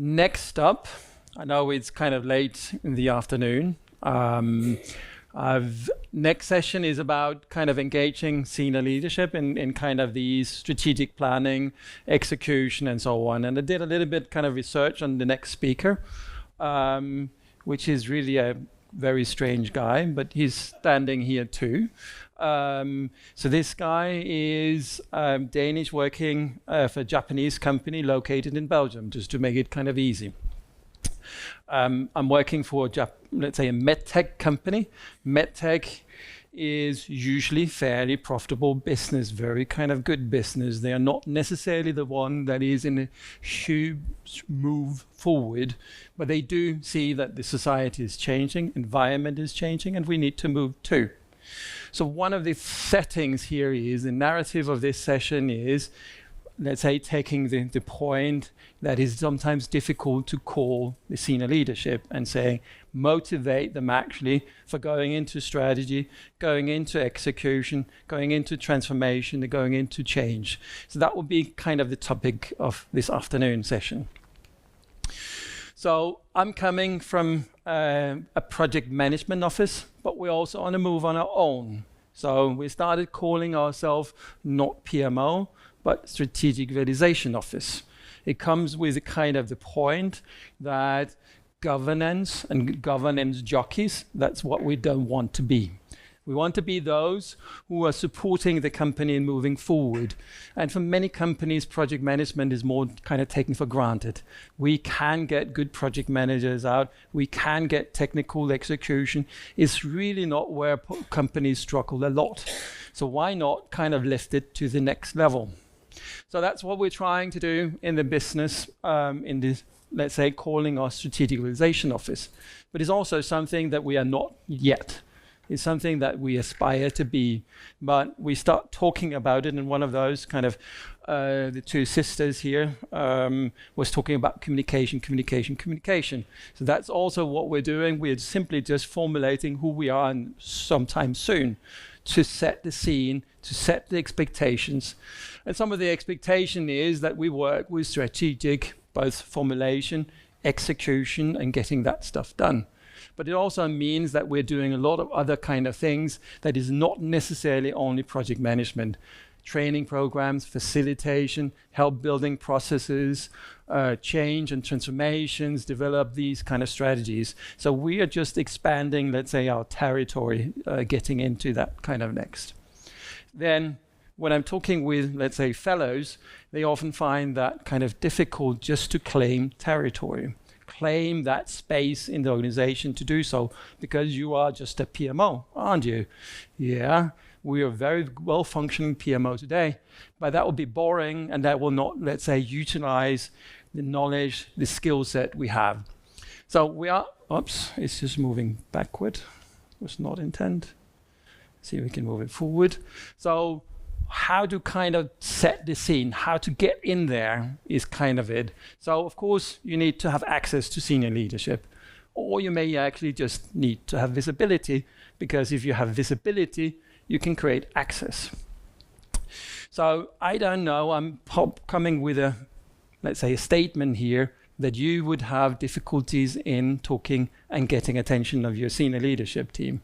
Next up, I know it's kind of late in the afternoon. Next session is about kind of engaging senior leadership in kind of these strategic planning, execution, and so on. And I did a little bit kind of research on the next speaker, which is really a very strange guy, but he's standing here too. So this guy is Danish, working for a Japanese company located in Belgium, just to make it kind of easy. I'm working for, let's say, a medtech company. Medtech is usually fairly profitable business, very kind of good business. They are not necessarily the one that is in a huge move forward, but they do see that the society is changing, environment is changing, and we need to move too. So one of the settings here is, the narrative of this session is, let's say, taking the point that is sometimes difficult to call the senior leadership and saying, motivate them actually for going into strategy, going into execution, going into transformation, and going into change. So that would be kind of the topic of this afternoon session. So I'm coming from a project management office, but we're also on a move on our own. So we started calling ourselves not PMO, but Strategic Realization Office. It comes with a kind of the point that governance and governance jockeys, that's what we don't want to be. We want to be those who are supporting the company in moving forward. And for many companies, project management is more kind of taken for granted. We can get good project managers out. We can get technical execution. It's really not where companies struggle a lot. So why not kind of lift it to the next level? So that's what we're trying to do in the business, in this, let's say, calling our Strategic Realization Office. But it's also something that we are not yet. It's something that we aspire to be, but we start talking about it, and one of those kind of, the two sisters here was talking about communication. So that's also what we're doing. We're simply just formulating who we are, and sometime soon, to set the scene, to set the expectations. And some of the expectation is that we work with strategic, both formulation, execution, and getting that stuff done. But it also means that we're doing a lot of other kind of things that is not necessarily only project management. Training programs, facilitation, help building processes, change and transformations, develop these kind of strategies. So we are just expanding, let's say, our territory, getting into that kind of next. Then when I'm talking with, let's say, fellows, they often find that kind of difficult just to claim territory. Claim that space in the organization to do so, because you are just a PMO, aren't you? Yeah, we are a very well-functioning PMO today, but that will be boring, and that will not, let's say, utilize the knowledge, the skill set we have. So we are, oops, it's just moving backward. Was not intent. See if we can move it forward. So how to kind of set the scene, how to get in there is kind of it. So of course you need to have access to senior leadership, or you may actually just need to have visibility, because if you have visibility, you can create access. So I don't know, I'm coming with a, let's say, a statement here that you would have difficulties in talking and getting attention of your senior leadership team.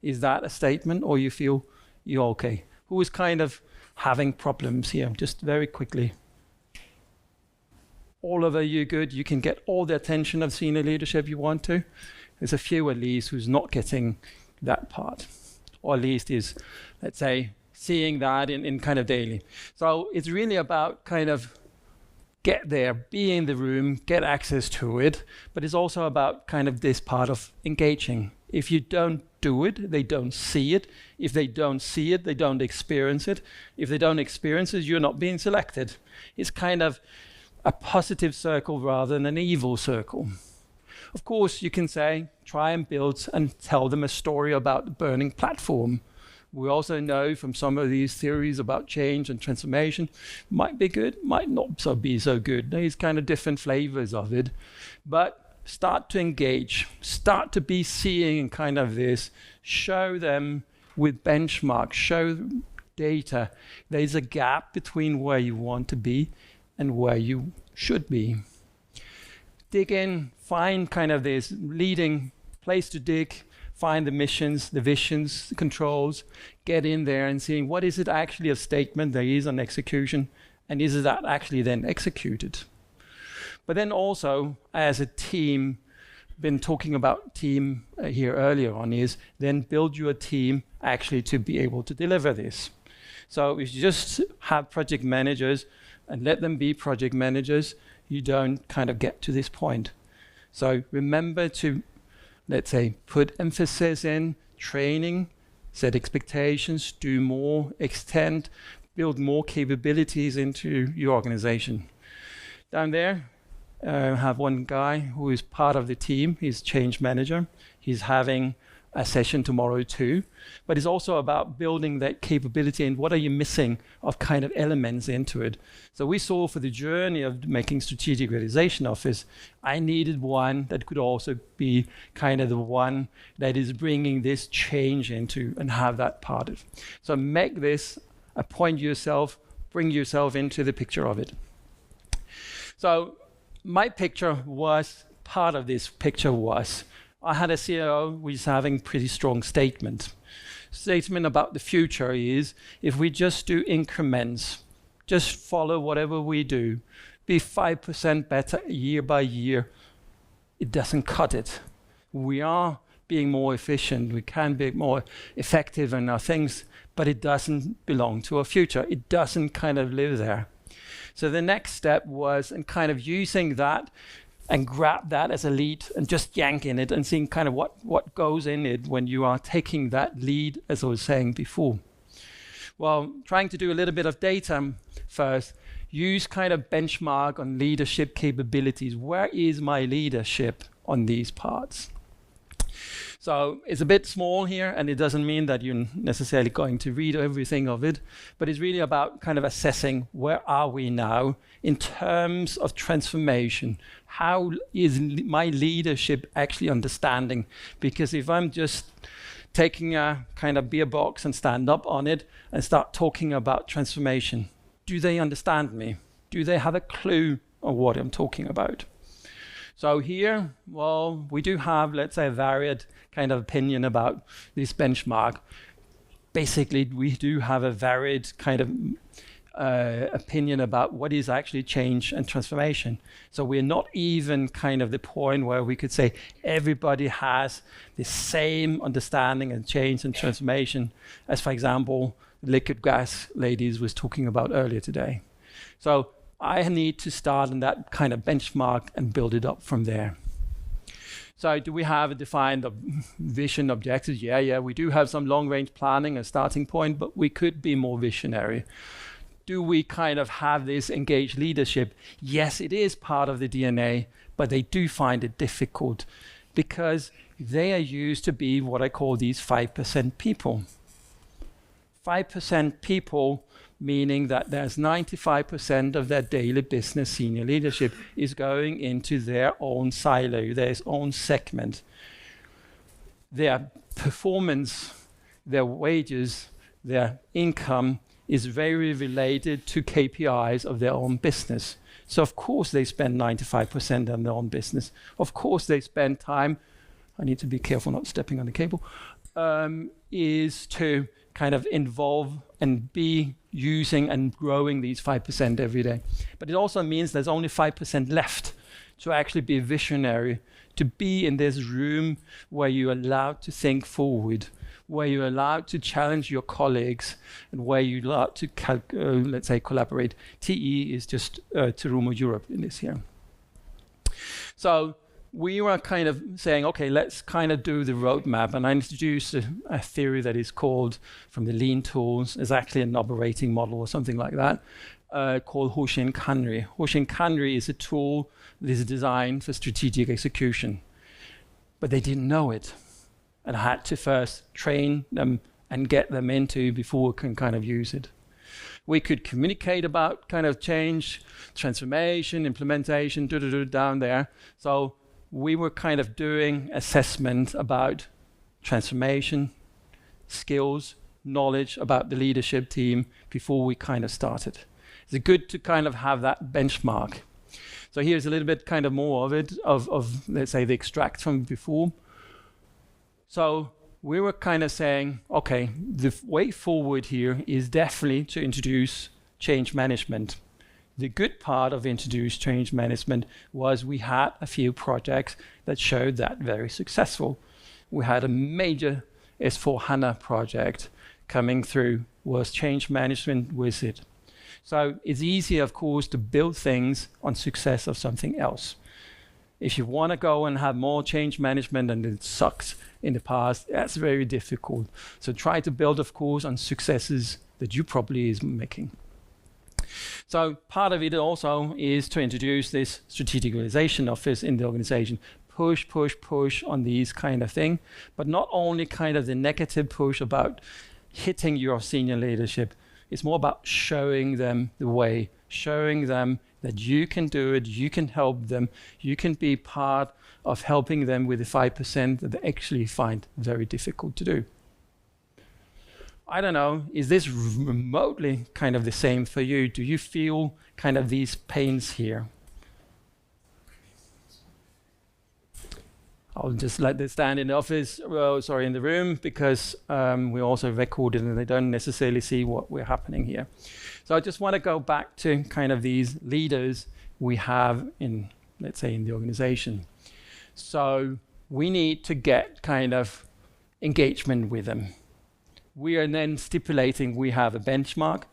Is that a statement, or you feel you're okay? Who is kind of having problems here? Just very quickly. All of you good? You can get all the attention of senior leadership you want to? There's a few at least who's not getting that part, or at least is, let's say, seeing that in kind of daily. So it's really about kind of get there, be in the room, get access to it, but it's also about kind of this part of engaging. If you don't do it, they don't see it. If they don't see it, they don't experience it. If they don't experience it, you're not being selected. It's kind of a positive circle rather than an evil circle. Of course, you can say, try and build and tell them a story about the burning platform. We also know from some of these theories about change and transformation, might be good, might not be so good. There's kind of different flavors of it. But start to engage, start to be seeing kind of this, show them with benchmarks, show data. There's a gap between where you want to be and where you should be. dig in, find kind of this leading place to dig, find the missions, the visions, the controls, get in there and seeing what is it actually a statement there is on execution, and is that actually then executed. But then also, as a team, been talking about team here earlier on, is then build your team actually to be able to deliver this. So if you just have project managers and let them be project managers, you don't kind of get to this point. So remember to, let's say, put emphasis in training, set expectations, do more, extend, build more capabilities into your organization. Down there, have one guy who is part of the team. He's change manager. He's having a session tomorrow too, but it's also about building that capability and what are you missing of kind of elements into it. So we saw for the journey of making strategic realization office, I needed one that could also be kind of the one that is bringing this change into and have that part of. So make this, appoint yourself, bring yourself into the picture of it. So my picture was, part of this picture was, I had a CEO who is having pretty strong statement about the future is, if we just do increments, just follow whatever we do, be 5% better year by year, it doesn't cut it. We are being more efficient, we can be more effective in our things, but it doesn't belong to our future. It doesn't kind of live there. So the next step was in kind of using that and grab that as a lead and just yank in it and seeing kind of what goes in it when you are taking that lead, as I was saying before. Well, trying to do a little bit of data first, use kind of benchmark on leadership capabilities. Where is my leadership on these parts? So it's a bit small here, and it doesn't mean that you're necessarily going to read everything of it, but it's really about kind of assessing where are we now in terms of transformation. How is my leadership actually understanding? Because if I'm just taking a kind of beer box and stand up on it and start talking about transformation, do they understand me? Do they have a clue of what I'm talking about? So here, well, we do have, let's say, a varied kind of opinion about this benchmark. Basically, we do have a varied kind of opinion about what is actually change and transformation. So we're not even kind of the point where we could say everybody has the same understanding of change and transformation as, for example, liquid gas ladies was talking about earlier today. So I need to start on that kind of benchmark and build it up from there. So do we have a defined vision objectives? Yeah, we do have some long-range planning, a starting point, but we could be more visionary. Do we kind of have this engaged leadership? Yes, it is part of the DNA, but they do find it difficult because they are used to be what I call these 5% people. 5% people, meaning that there's 95% of their daily business senior leadership is going into their own silo, their own segment. Their performance, their wages, their income is very related to KPIs of their own business. So of course they spend 95% on their own business. Of course they spend time, I need to be careful not stepping on the cable, is to kind of involve and be using and growing these 5% every day. But it also means there's only 5% left to actually be visionary, to be in this room where you're allowed to think forward, where you're allowed to challenge your colleagues, and where you're allowed to, let's say, collaborate. TE is just Terumo Europe in this here. So we were kind of saying, okay, let's kind of do the roadmap. And I introduced a theory that is called, from the lean tools, is actually an operating model or something like that, called Hoshin Kanri. Hoshin Kanri is a tool that is designed for strategic execution. But they didn't know it. And I had to first train them and get them into before we can kind of use it. We could communicate about kind of change, transformation, implementation, down there. So we were kind of doing assessment about transformation, skills, knowledge about the leadership team before we kind of started. It's good to kind of have that benchmark. So here's a little bit kind of more of it, of let's say the extract from before. So we were kind of saying, okay, the way forward here is definitely to introduce change management. The good part of introduced change management was we had a few projects that showed that very successful. We had a major S/4HANA project coming through, was change management with it. So it's easy, of course, to build things on success of something else. If you want to go and have more change management and it sucks in the past, that's very difficult. So try to build, of course, on successes that you probably is making. So part of it also is to introduce this strategic realization office in the organization. Push, push, push on these kind of thing, but not only kind of the negative push about hitting your senior leadership. It's more about showing them the way, showing them that you can do it, you can help them, you can be part of helping them with the 5% that they actually find very difficult to do. I don't know, is this remotely kind of the same for you? Do you feel kind of these pains here? I'll just let this stand in the office, in the room, because we also recorded and they don't necessarily see what we're happening here. So I just want to go back to kind of these leaders we have in, let's say, in the organization. So we need to get kind of engagement with them. We are then stipulating we have a benchmark.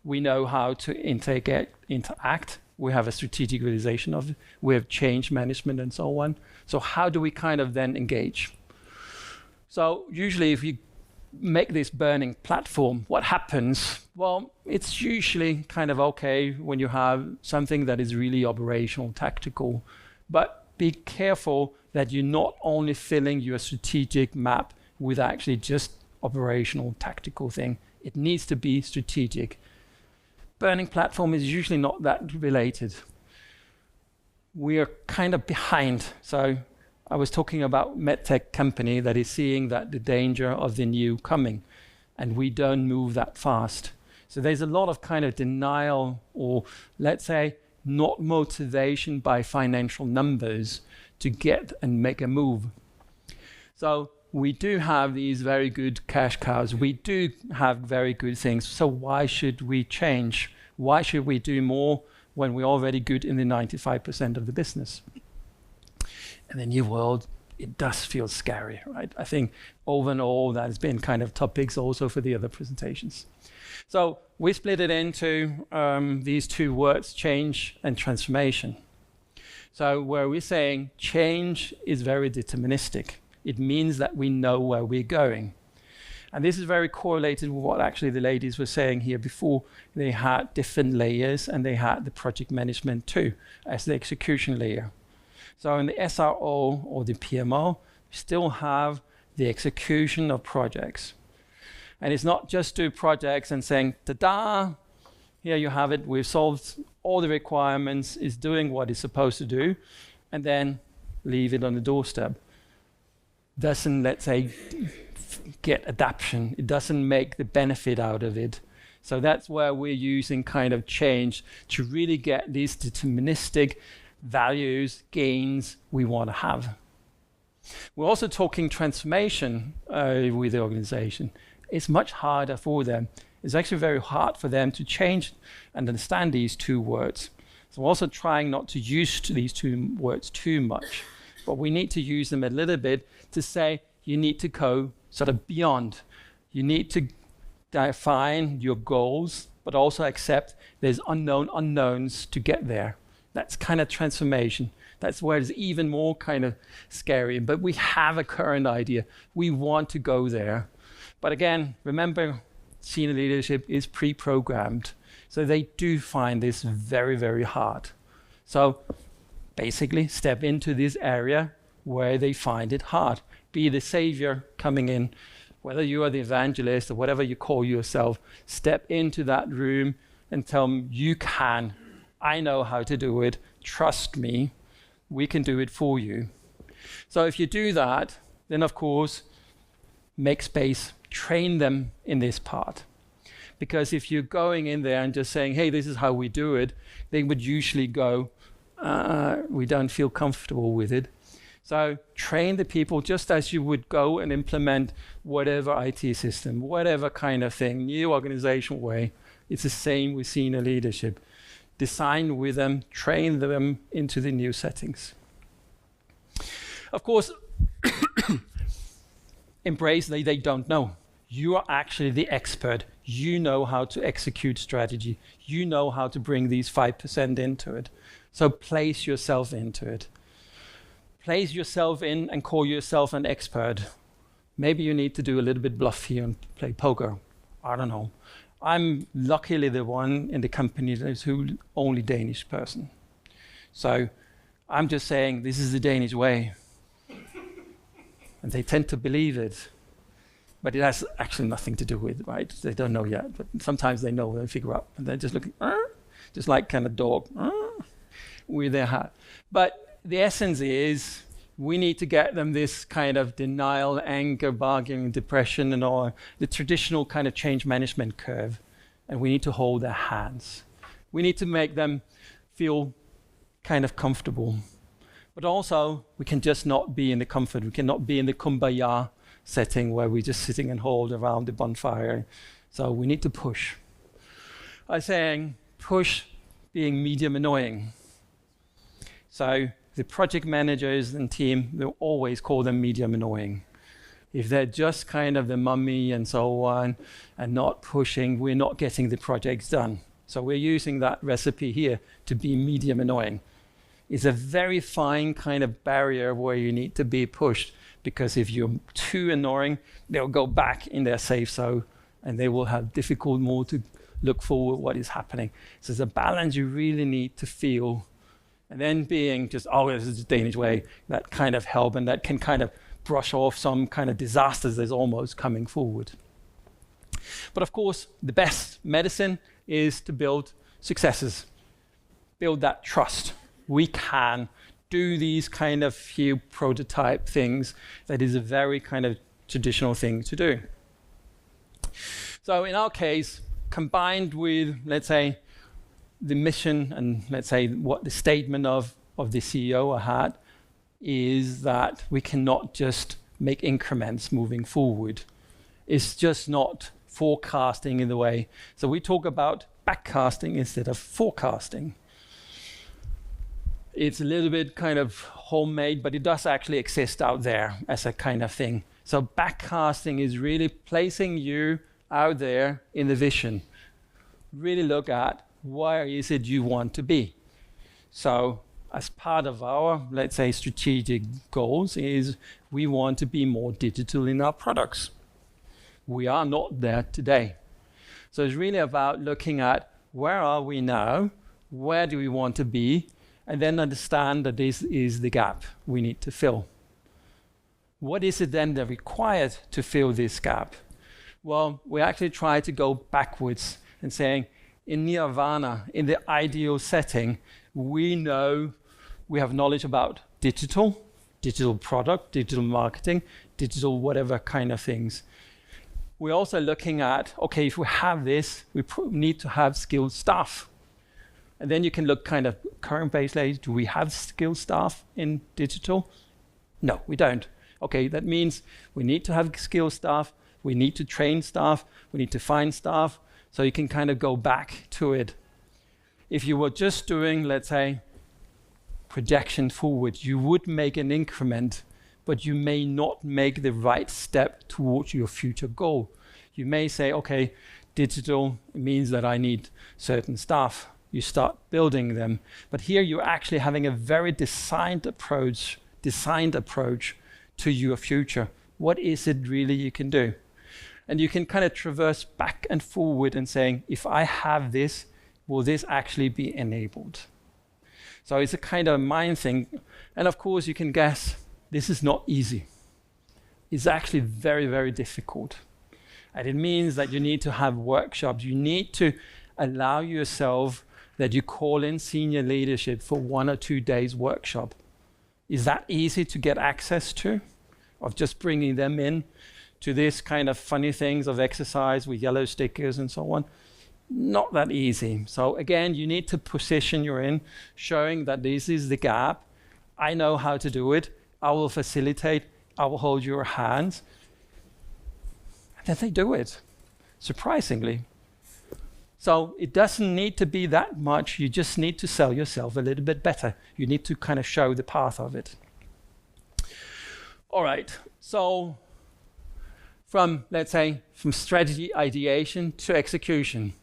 We know how to interact. We have a strategic realization of it. We have change management and so on. So how do we kind of then engage? So usually if you make this burning platform, what happens? Well, it's usually kind of okay when you have something that is really operational, tactical, but be careful that you're not only filling your strategic map with actually just operational, tactical thing. It needs to be strategic. Burning platform is usually not that related. We are kind of behind. So I was talking about medtech company that is seeing that the danger of the new coming, and we don't move that fast. So there's a lot of kind of denial, or let's say not motivation by financial numbers to get and make a move. So we do have these very good cash cows. We do have very good things. So why should we change? Why should we do more when we're already good in the 95% of the business? In the new world, it does feel scary, right? I think over and all that has been kind of topics also for the other presentations. So we split it into these two words, change and transformation. So where we're saying change is very deterministic. It means that we know where we're going. And this is very correlated with what actually the ladies were saying here before. They had different layers and they had the project management too as the execution layer. So in the SRO or the PMO, we still have the execution of projects. And it's not just do projects and saying, ta-da, here you have it, we've solved all the requirements, it's doing what it's supposed to do, and then leave it on the doorstep. Doesn't, let's say, get adaption. It doesn't make the benefit out of it. So that's where we're using kind of change to really get these deterministic values, gains we want to have. We're also talking transformation with the organization. It's much harder for them. It's actually very hard for them to change and understand these two words. So we're also trying not to use these two words too much, but we need to use them a little bit to say you need to go sort of beyond. You need to define your goals, but also accept there's unknown unknowns to get there. That's kind of transformation. That's where it's even more kind of scary. But we have a current idea. We want to go there. But again, remember, senior leadership is pre-programmed. So they do find this very, very hard. So basically step into this area where they find it hard. Be the savior coming in, whether you are the evangelist or whatever you call yourself, step into that room and tell them, you can. I know how to do it. Trust me. We can do it for you. So if you do that, then of course, make space, train them in this part. Because if you're going in there and just saying, hey, this is how we do it, they would usually go, we don't feel comfortable with it. So train the people just as you would go and implement whatever IT system, whatever kind of thing, new organizational way. It's the same with senior leadership. Design with them, train them into the new settings. Of course, embrace they don't know. You are actually the expert. You know how to execute strategy. You know how to bring these 5% into it. So place yourself into it. Place yourself in and call yourself an expert. Maybe you need to do a little bit bluff here and play poker. I don't know. I'm luckily the one in the company that is the only Danish person. So I'm just saying this is the Danish way. And they tend to believe it. But it has actually nothing to do with it, right? They don't know yet, but sometimes they know, they figure out, and they're just looking, just like kind of dog, with their hat. But the essence is, we need to get them this kind of denial, anger, bargaining, depression, and all the traditional kind of change management curve. And we need to hold their hands. We need to make them feel kind of comfortable. But also, we can just not be in the comfort. We cannot be in the kumbaya setting where we're just sitting and hold around the bonfire. So we need to push. I'm saying push being medium annoying. So the project managers and team, they'll always call them medium annoying. If they're just kind of the mummy and so on and not pushing, we're not getting the projects done. So we're using that recipe here to be medium annoying. It's a very fine kind of barrier where you need to be pushed, because if you're too annoying, they'll go back in their safe zone and they will have difficult more to look forward what is happening. So there's a balance you really need to feel. And then being just, oh, this is the Danish way, that kind of help, and that can kind of brush off some kind of disasters that's almost coming forward. But of course, the best medicine is to build successes, build that trust. We can do these kind of few prototype things. That is a very kind of traditional thing to do. So in our case, combined with, let's say, the mission and let's say what the statement of the CEO had is that we cannot just make increments moving forward. It's just not forecasting in the way. So we talk about backcasting instead of forecasting. It's a little bit kind of homemade, but it does actually exist out there as a kind of thing. So backcasting is really placing you out there in the vision. Really look at where is it you want to be. So as part of our, let's say, strategic goals is we want to be more digital in our products. We are not there today. So it's really about looking at where are we now, where do we want to be, and then understand that this is the gap we need to fill. What is it then that required to fill this gap? Well, we actually try to go backwards and saying, in nirvana, in the ideal setting, we know we have knowledge about digital product, digital marketing, digital whatever kind of things. We're also looking at, okay, if we have this, we need to have skilled staff. And then you can look kind of current baseline, do we have skilled staff in digital? No, we don't. Okay, that means we need to have skilled staff, we need to train staff, we need to find staff, so you can kind of go back to it. If you were just doing, let's say, projection forward, you would make an increment, but you may not make the right step towards your future goal. You may say, okay, digital means that I need certain staff. You start building them. But here you're actually having a very designed approach to your future. What is it really you can do? And you can kind of traverse back and forward and saying, if I have this, will this actually be enabled? So it's a kind of mind thing. And of course you can guess, this is not easy. It's actually very, very difficult. And it means that you need to have workshops. You need to allow yourself that you call in senior leadership for 1 or 2 days workshop. Is that easy to get access to? Of just bringing them in to this kind of funny things of exercise with yellow stickers and so on? Not that easy. So again, you need to position you're in, showing that this is the gap. I know how to do it. I will facilitate. I will hold your hands. And then they do it, surprisingly. So it doesn't need to be that much. You just need to sell yourself a little bit better. You need to kind of show the path of it. All right. So from, let's say, from strategy ideation to execution.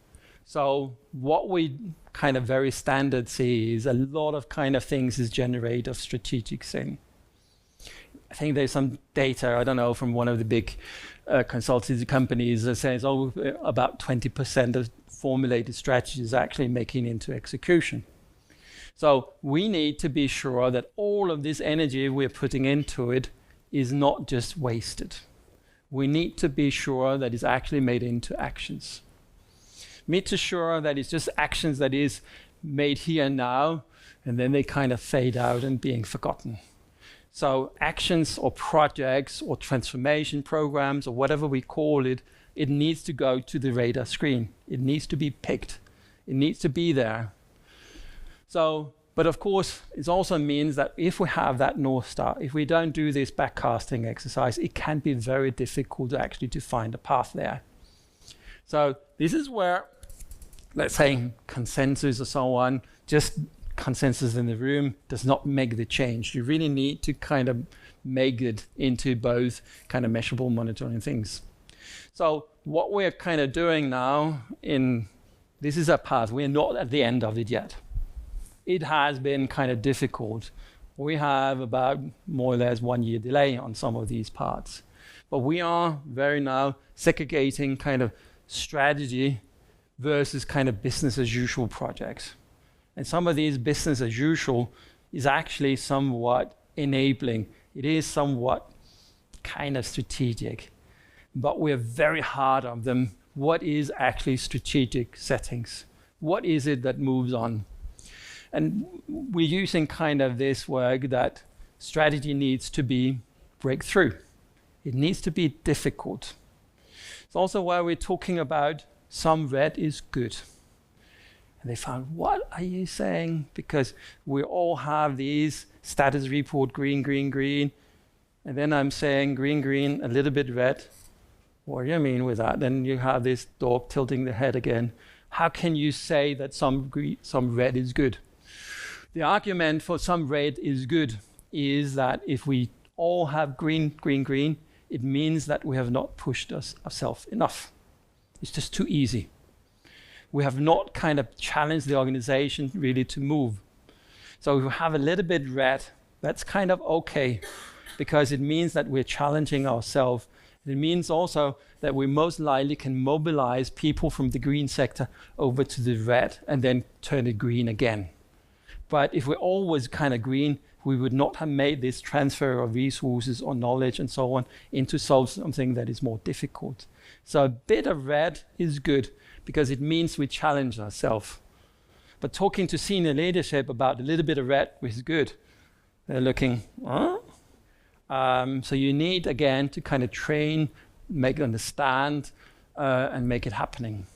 So what we kind of very standard see is a lot of kind of things is generated of strategic thing. I think there's some data, I don't know, from one of the big consultancy companies that says, oh, about 20% of formulated strategies actually making into execution. So we need to be sure that all of this energy we're putting into it is not just wasted. We need to be sure that it's actually made into actions. Need to sure that it's just actions that is made here and now, and then they kind of fade out and being forgotten. So actions or projects or transformation programs or whatever we call it, it needs to go to the radar screen. It needs to be picked. It needs to be there. So, but of course, it also means that if we have that North Star, if we don't do this backcasting exercise, it can be very difficult actually to find a path there. So this is where, let's say, consensus or so on, just consensus in the room does not make the change. You really need to kind of make it into both kind of measurable monitoring things. So what we're kind of doing now this is a path. We're not at the end of it yet. It has been kind of difficult. We have about more or less 1 year delay on some of these parts. But we are very now segregating kind of strategy versus kind of business as usual projects. And some of these business as usual is actually somewhat enabling. It is somewhat kind of strategic, but we're very hard on them. What is actually strategic settings? What is it that moves on? And we're using kind of this work that strategy needs to be breakthrough. It needs to be difficult. It's also why we're talking about some red is good. And they found, what are you saying? Because we all have these status report, green, green, green. And then I'm saying green, green, a little bit red. What do you mean with that? Then you have this dog tilting the head again. How can you say that some red is good? The argument for some red is good is that if we all have green, green, green, it means that we have not pushed ourselves enough. It's just too easy. We have not kind of challenged the organization really to move. So if we have a little bit red, that's kind of okay, because it means that we're challenging ourselves. It means also that we most likely can mobilize people from the green sector over to the red and then turn it green again. But if we're always kind of green, we would not have made this transfer of resources or knowledge and so on into something that is more difficult. So a bit of red is good because it means we challenge ourselves. But talking to senior leadership about a little bit of red is good. They're looking, huh? So you need, again, to kind of train, make it understand, and make it happening.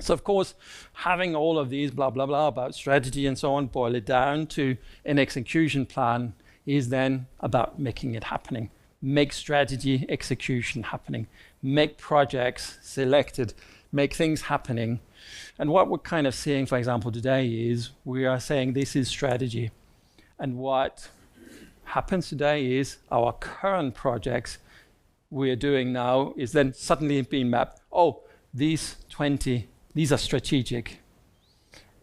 So of course, having all of these blah, blah, blah about strategy and so on, boil it down to an execution plan is then about making it happening. Make strategy execution happening. Make projects selected. Make things happening. And what we're kind of seeing, for example, today is we are saying this is strategy. And what happens today is our current projects we're doing now is then suddenly being mapped. Oh, these 20, these are strategic.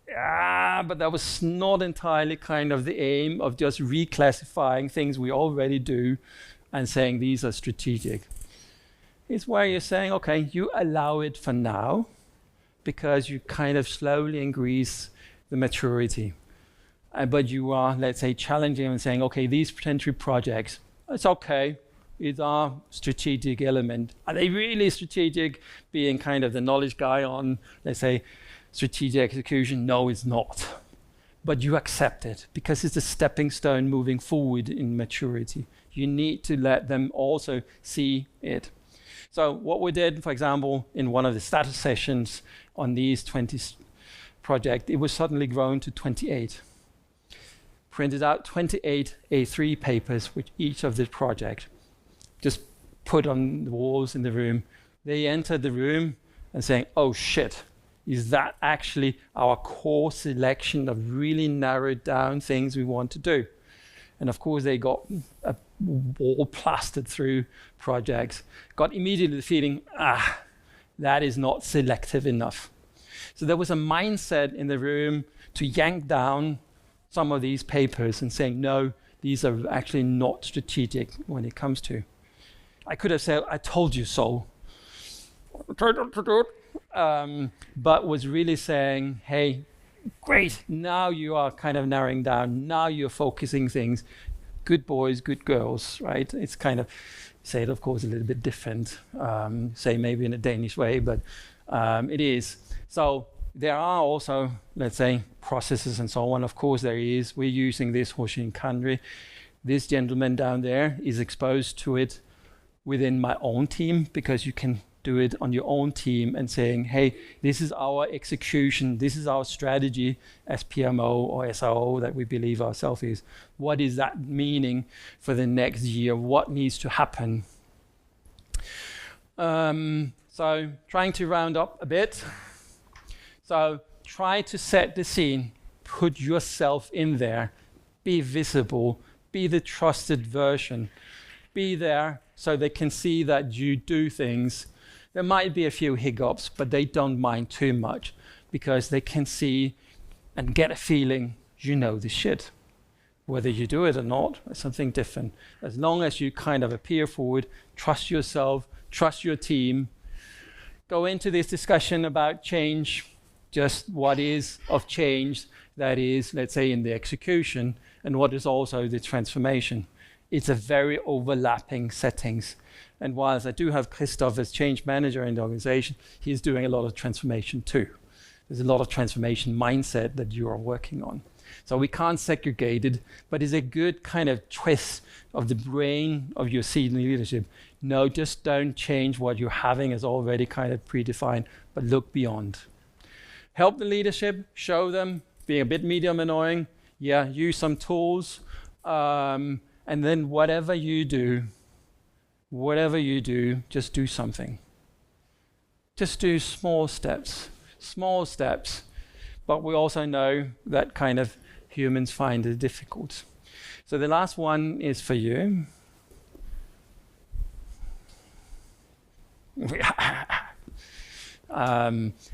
Yeah, but that was not entirely kind of the aim of just reclassifying things we already do and saying these are strategic. It's where you're saying, okay, you allow it for now because you kind of slowly increase the maturity. But you are, let's say, challenging and saying, okay, these potential projects, it's okay. It's our strategic element. Are they really strategic? Being kind of the knowledge guy on, let's say, strategic execution? No, it's not. But you accept it because it's a stepping stone moving forward in maturity. You need to let them also see it. So what we did, for example, in one of the status sessions on these 20 project, it was suddenly grown to 28. Printed out 28 A3 papers with each of the project, just put on the walls in the room. They entered the room and saying, oh shit, is that actually our core selection of really narrowed down things we want to do? And of course they got a wall plastered through projects, got immediately the feeling, that is not selective enough. So there was a mindset in the room to yank down some of these papers and saying, no, these are actually not strategic when it comes to. I could have said, I told you so. But was really saying, hey, great, now you are kind of narrowing down, now you're focusing things. Good boys, good girls, right? It's kind of, say it of course a little bit different, say maybe in a Danish way, but it is. So there are also, let's say, processes and so on. Of course there is. We're using this Hoshin Kanri. This gentleman down there is exposed to it within my own team, because you can do it on your own team and saying, hey, this is our execution, this is our strategy as PMO or SRO that we believe ourselves is. What is that meaning for the next year? What needs to happen? So trying to round up a bit. So try to set the scene, put yourself in there, be visible, be the trusted version, be there so they can see that you do things. There might be a few hiccups, but they don't mind too much because they can see and get a feeling you know the shit. Whether you do it or not, it's something different. As long as you kind of appear forward, trust yourself, trust your team, go into this discussion about change, just what is of change that is, let's say, in the execution, and what is also the transformation. It's a very overlapping settings. And whilst I do have Christoph as change manager in the organization, he's doing a lot of transformation too. There's a lot of transformation mindset that you are working on. So we can't segregate it, but it's a good kind of twist of the brain of your senior leadership. No, just don't change what you're having as already kind of predefined, but look beyond. Help the leadership, show them, being a bit medium annoying, yeah, use some tools, and then whatever you do, just do something. Just do small steps, but we also know that kind of humans find it difficult. So the last one is for you.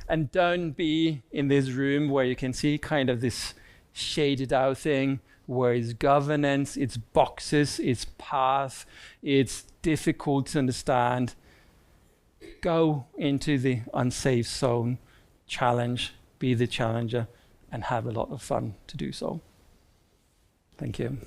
And don't be in this room where you can see kind of this shaded out thing where it's governance, it's boxes, it's path, it's difficult to understand. Go into the unsafe zone, challenge, be the challenger, and have a lot of fun to do so. Thank you.